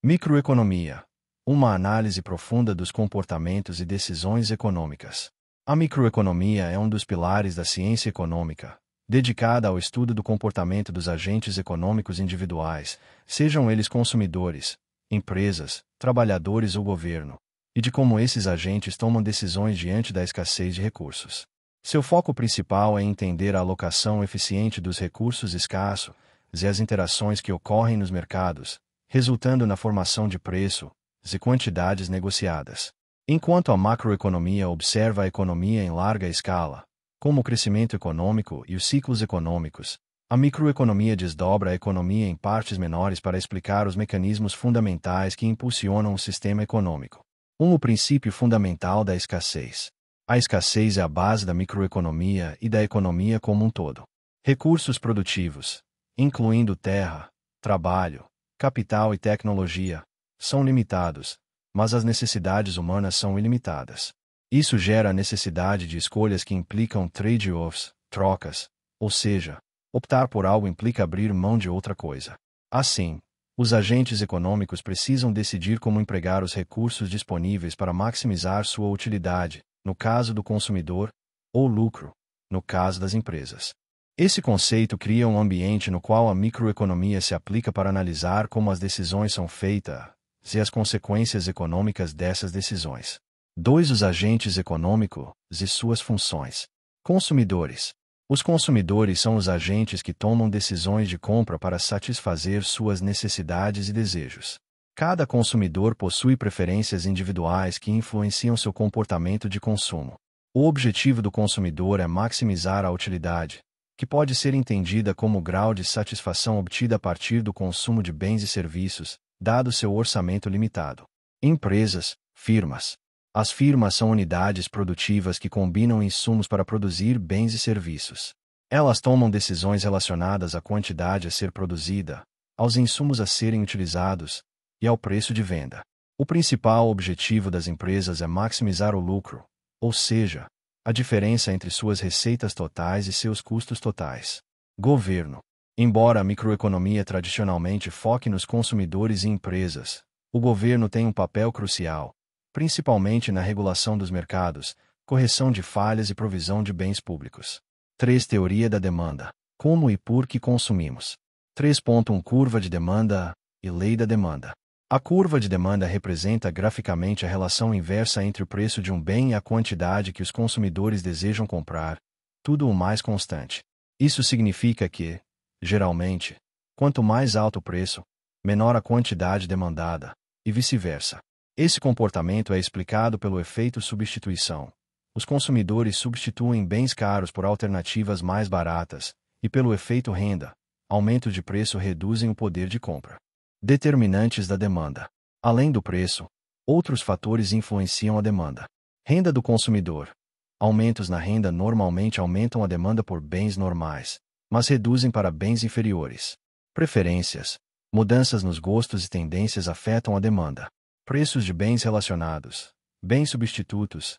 Microeconomia. Uma análise profunda dos comportamentos e decisões econômicas. A microeconomia é um dos pilares da ciência econômica, dedicada ao estudo do comportamento dos agentes econômicos individuais, sejam eles consumidores, empresas, trabalhadores ou governo, e de como esses agentes tomam decisões diante da escassez de recursos. Seu foco principal é entender a alocação eficiente dos recursos escassos e as interações que ocorrem nos mercados, resultando na formação de preço e quantidades negociadas. Enquanto a macroeconomia observa a economia em larga escala, como o crescimento econômico e os ciclos econômicos, a microeconomia desdobra a economia em partes menores para explicar os mecanismos fundamentais que impulsionam o sistema econômico. O princípio fundamental da escassez. A escassez é a base da microeconomia e da economia como um todo. Recursos produtivos, incluindo terra, trabalho, capital e tecnologia, são limitados, mas as necessidades humanas são ilimitadas. Isso gera a necessidade de escolhas que implicam trade-offs, trocas, ou seja, optar por algo implica abrir mão de outra coisa. Assim, os agentes econômicos precisam decidir como empregar os recursos disponíveis para maximizar sua utilidade, no caso do consumidor, ou lucro, no caso das empresas. Esse conceito cria um ambiente no qual a microeconomia se aplica para analisar como as decisões são feitas e as consequências econômicas dessas decisões. 2. Os agentes econômicos e suas funções. Consumidores. Os consumidores são os agentes que tomam decisões de compra para satisfazer suas necessidades e desejos. Cada consumidor possui preferências individuais que influenciam seu comportamento de consumo. O objetivo do consumidor é maximizar a utilidade, que pode ser entendida como o grau de satisfação obtida a partir do consumo de bens e serviços, dado seu orçamento limitado. Empresas, firmas. As firmas são unidades produtivas que combinam insumos para produzir bens e serviços. Elas tomam decisões relacionadas à quantidade a ser produzida, aos insumos a serem utilizados e ao preço de venda. O principal objetivo das empresas é maximizar o lucro, ou seja, a diferença entre suas receitas totais e seus custos totais. Governo. Embora a microeconomia tradicionalmente foque nos consumidores e empresas, o governo tem um papel crucial, principalmente na regulação dos mercados, correção de falhas e provisão de bens públicos. 3. Teoria da demanda. Como e por que consumimos. 3.1 Curva de demanda e lei da demanda. A curva de demanda representa graficamente a relação inversa entre o preço de um bem e a quantidade que os consumidores desejam comprar, tudo o mais constante. Isso significa que, geralmente, quanto mais alto o preço, menor a quantidade demandada, e vice-versa. Esse comportamento é explicado pelo efeito substituição. Os consumidores substituem bens caros por alternativas mais baratas, e pelo efeito renda, aumento de preço reduzem o poder de compra. Determinantes da demanda. Além do preço, outros fatores influenciam a demanda. Renda do consumidor. Aumentos na renda normalmente aumentam a demanda por bens normais, mas reduzem para bens inferiores. Preferências. Mudanças nos gostos e tendências afetam a demanda. Preços de bens relacionados. Bens substitutos,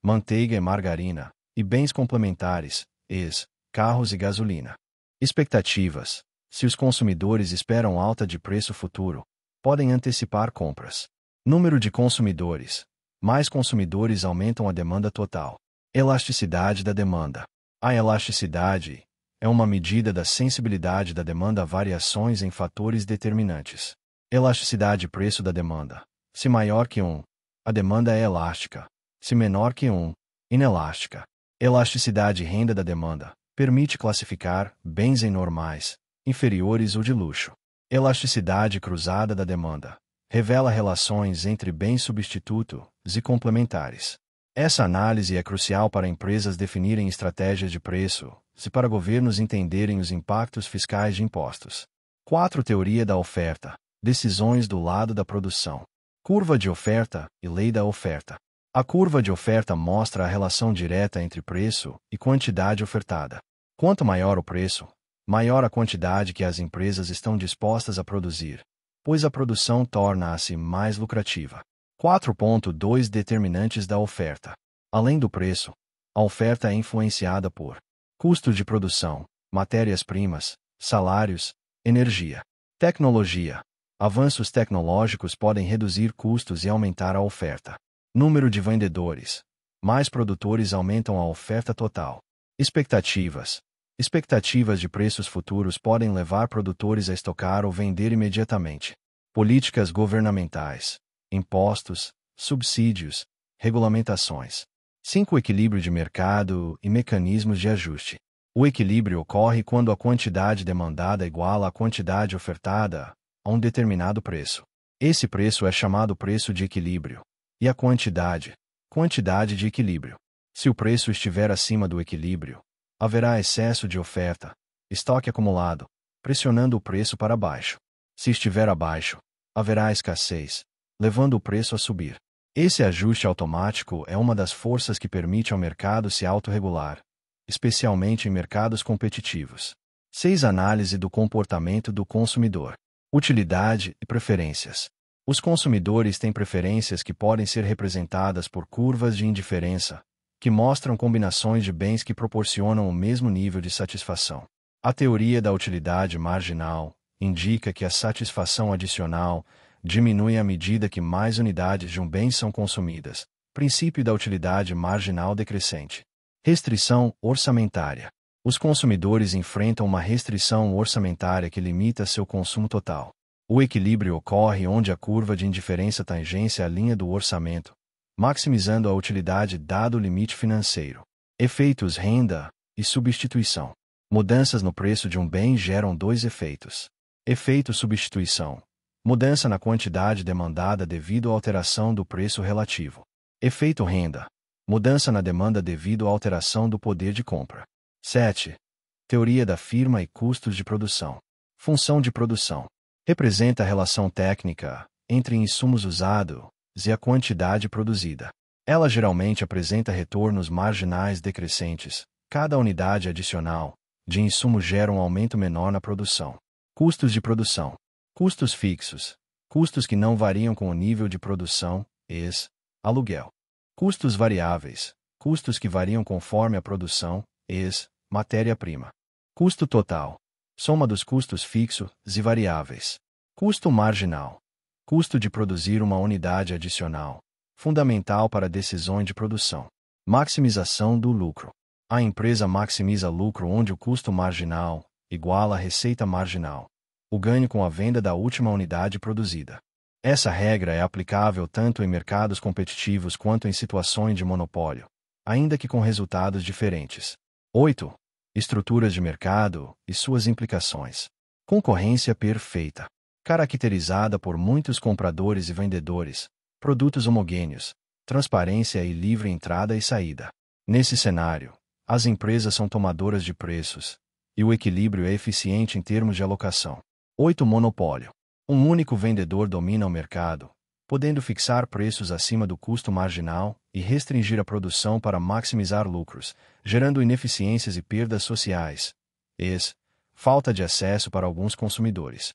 manteiga e margarina, e bens complementares, carros e gasolina. Expectativas. Se os consumidores esperam alta de preço futuro, podem antecipar compras. Número de consumidores. Mais consumidores aumentam a demanda total. Elasticidade da demanda. A elasticidade é uma medida da sensibilidade da demanda a variações em fatores determinantes. Elasticidade preço da demanda. Se maior que 1, a demanda é elástica. Se menor que 1, inelástica. Elasticidade renda da demanda. Permite classificar bens em normais, inferiores ou de luxo. Elasticidade cruzada da demanda. Revela relações entre bens substitutos e complementares. Essa análise é crucial para empresas definirem estratégias de preço e para governos entenderem os impactos fiscais de impostos. 4. Teoria da oferta. Decisões do lado da produção. Curva de oferta e lei da oferta. A curva de oferta mostra a relação direta entre preço e quantidade ofertada. Quanto maior o preço, maior a quantidade que as empresas estão dispostas a produzir, pois a produção torna-se mais lucrativa. 4.2 Determinantes da oferta. Além do preço, a oferta é influenciada por custo de produção, matérias-primas, salários, energia, tecnologia. Avanços tecnológicos podem reduzir custos e aumentar a oferta. Número de vendedores. Mais produtores aumentam a oferta total. Expectativas. Expectativas de preços futuros podem levar produtores a estocar ou vender imediatamente. Políticas governamentais. Impostos, subsídios, regulamentações. 5. Equilíbrio de mercado e mecanismos de ajuste. O equilíbrio ocorre quando a quantidade demandada iguala a quantidade ofertada a um determinado preço. Esse preço é chamado preço de equilíbrio. E a quantidade de equilíbrio. Se o preço estiver acima do equilíbrio, haverá excesso de oferta, estoque acumulado, pressionando o preço para baixo. Se estiver abaixo, haverá escassez, levando o preço a subir. Esse ajuste automático é uma das forças que permite ao mercado se autorregular, especialmente em mercados competitivos. 6. Análise do comportamento do consumidor. Utilidade e preferências. Os consumidores têm preferências que podem ser representadas por curvas de indiferença, que mostram combinações de bens que proporcionam o mesmo nível de satisfação. A teoria da utilidade marginal indica que a satisfação adicional diminui à medida que mais unidades de um bem são consumidas. Princípio da utilidade marginal decrescente. Restrição orçamentária. Os consumidores enfrentam uma restrição orçamentária que limita seu consumo total. O equilíbrio ocorre onde a curva de indiferença tangência a linha do orçamento, maximizando a utilidade dado o limite financeiro. Efeitos renda e substituição. Mudanças no preço de um bem geram dois efeitos. Efeito substituição. Mudança na quantidade demandada devido à alteração do preço relativo. Efeito renda. Mudança na demanda devido à alteração do poder de compra. 7. Teoria da firma e custos de produção. Função de produção. Representa a relação técnica entre insumos usados e a quantidade produzida. Ela geralmente apresenta retornos marginais decrescentes. Cada unidade adicional de insumo gera um aumento menor na produção. Custos de produção. Custos fixos. Custos que não variam com o nível de produção, aluguel. Custos variáveis. Custos que variam conforme a produção, matéria-prima. Custo total. Soma dos custos fixos e variáveis. Custo marginal. Custo de produzir uma unidade adicional. Fundamental para decisões de produção. Maximização do lucro. A empresa maximiza lucro onde o custo marginal iguala a receita marginal. O ganho com a venda da última unidade produzida. Essa regra é aplicável tanto em mercados competitivos quanto em situações de monopólio, ainda que com resultados diferentes. 8. Estruturas de mercado e suas implicações. Concorrência perfeita. Caracterizada por muitos compradores e vendedores, produtos homogêneos, transparência e livre entrada e saída. Nesse cenário, as empresas são tomadoras de preços, e o equilíbrio é eficiente em termos de alocação. 8. Monopólio. Um único vendedor domina o mercado, podendo fixar preços acima do custo marginal e restringir a produção para maximizar lucros, gerando ineficiências e perdas sociais. Falta de acesso para alguns consumidores.